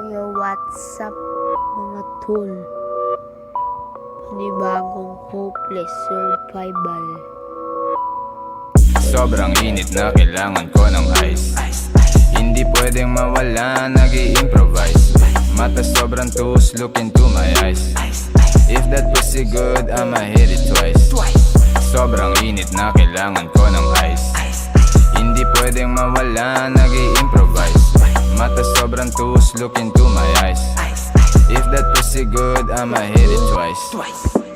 Yo, what's up mga tol? Panibagong hopeless survival. Sobrang init na kailangan ko ng ice. Hindi pwedeng mawala, nag-i-improvise. Mata sobrang tuos, look into my eyes. If that pussy good, I'ma hit it twice. Sobrang init na kailangan ko ng ice. Hindi pwedeng mawala, nag-i-improvise. Mata sobrang tuos, look into my eyes. If that pussy good, I'ma hit it twice.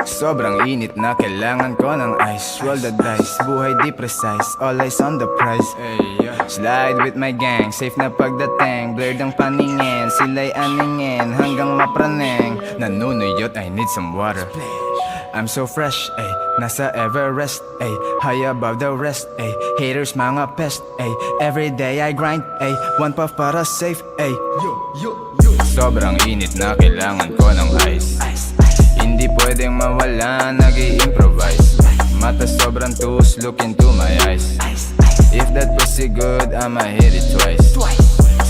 Sobrang init na kailangan ko ng ice. Roll the dice, buhay di precise. All eyes on the prize. Slide with my gang, safe na pagdating. Blurred ang paningin, sila'y aningin hanggang mapraneng. Nanunuyot, I need some water. I'm so fresh, ay, nasa Everest, ay, high above the rest, ay, haters mga pest, ay, everyday I grind, ay, one puff para safe, ay. Sobrang init na kailangan ko ng ice. Hindi pwedeng mawala, nag-i-improvise. Mata sobrang tuos, look into my eyes. If that pussy good, I'ma hit it twice.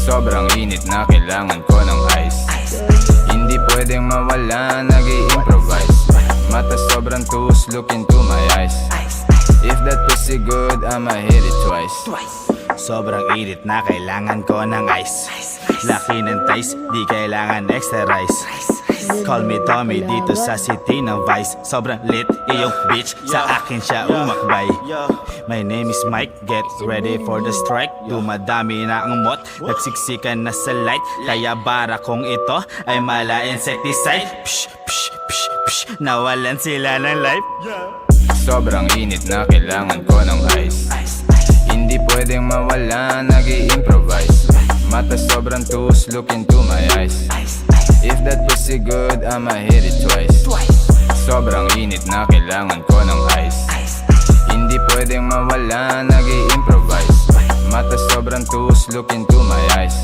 Sobrang init na kailangan ko ng ice. Hindi pwedeng mawala, nag-i-improvise. Mata sobrang tuos, look into my eyes. If that pussy good, I'ma hit it twice. Sobrang init na kailangan ko ng ice. Laki ng ties, di kailangan extra rice. Call me Tommy dito sa city ng Vice. Sobrang lit, iyong bitch, sa akin siya umakbay. My name is Mike, get ready for the strike. Dumadami na ang mot, nagsiksikan na sa light. Kaya bara kong ito ay mala insecticide. Psh, psh, psh, psh, nawalan sila ng life. Sobrang init na kailangan ko ng ice. Hindi pwedeng mawala, nag-i-improvise. Mata sobrang tuos, look into my eyes. If that pussy good, I'ma hit it twice. Sobrang init na kailangan ko ng ice. Hindi pwedeng mawala, nag-i-improvise. Mata sobrang tuos, look into my eyes.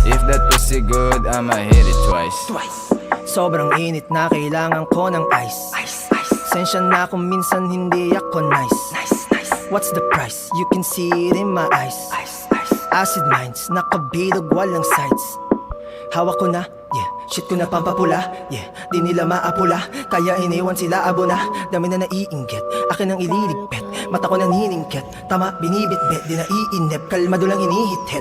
If that pussy good, I'ma hit it twice. Sobrang init na kailangan ko ng ice. Sensya na kung minsan hindi ako nice. What's the price? You can see it in my eyes. Acid minds, nakabilog walang sides. Hawak ko na, yeah, shit ko na pampapula, yeah, di nila maapula. Kaya iniwan sila abo na, dami na naiinggit. Akin ang ililigpit, mata ko naniningkit. Tama, binibitbit, di naiinip, kalmado lang hinihit-hit.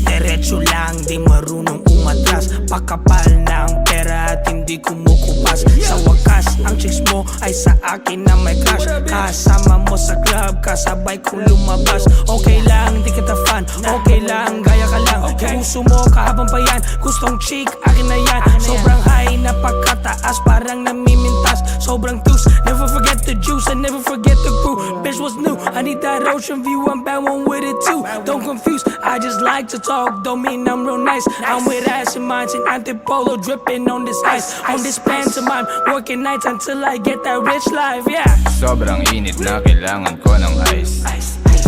Diretso lang, di marunong umatras. Pakapal ng pera at hindi kumukupas. Sa wakas, ang chicks mo ay sa akin na may crush. Kasama mo sa club, kasabay kong lumabas. Okay lang, di kita fan, okay lang, gaya ka lang. Puso mo kahabang pa yan, gustong chick, akin na yan. Sobrang high, napakataas, parang namimintas. Sobrang juice, never forget the juice, and never forget the crew. Bitch was new, I need that ocean view, I'm bad one with it too. Don't confuse, I just like to talk, don't mean I'm real nice. I'm with ass and minds and antipolo dripping on this ice. On this pantomime, working nights until I get that rich life, yeah. Sobrang init na kailangan ko ng ice.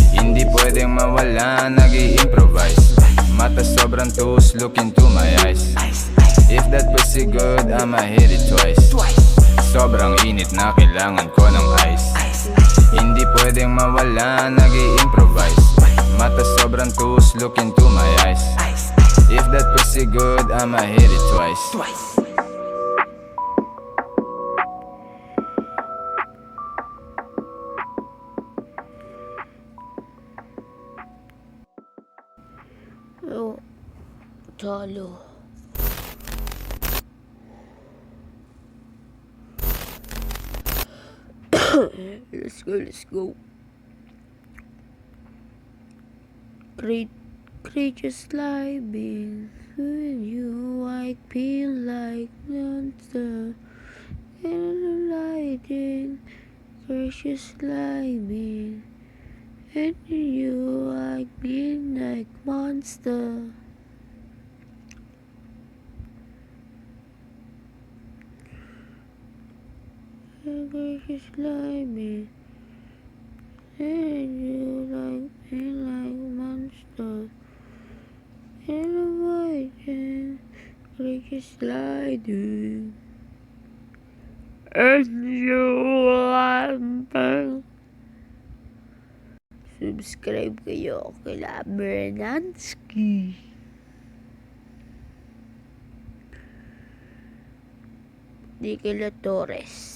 Hindi pwedeng mawala, nag-i-improvise. Mata sobrang tuos, look into my eyes. If that pussy good, I'ma hit it twice. Sobrang init na kailangan ko ng ice. Hindi pwedeng mawala, nag-i-improvise. Mata sobrang tuos, look into my eyes. If that pussy good, I'ma hit it twice. Oh, talo. Let's go. Creatures climbing with you, I feel like monster. And lighting, creatures climbing, and you, I feel like monster. Creatures climbing, and you like me like monster. And avoiding creatures sliding, and you like me. mag-subscribe kayo kila Bernansky. Di kila Torres.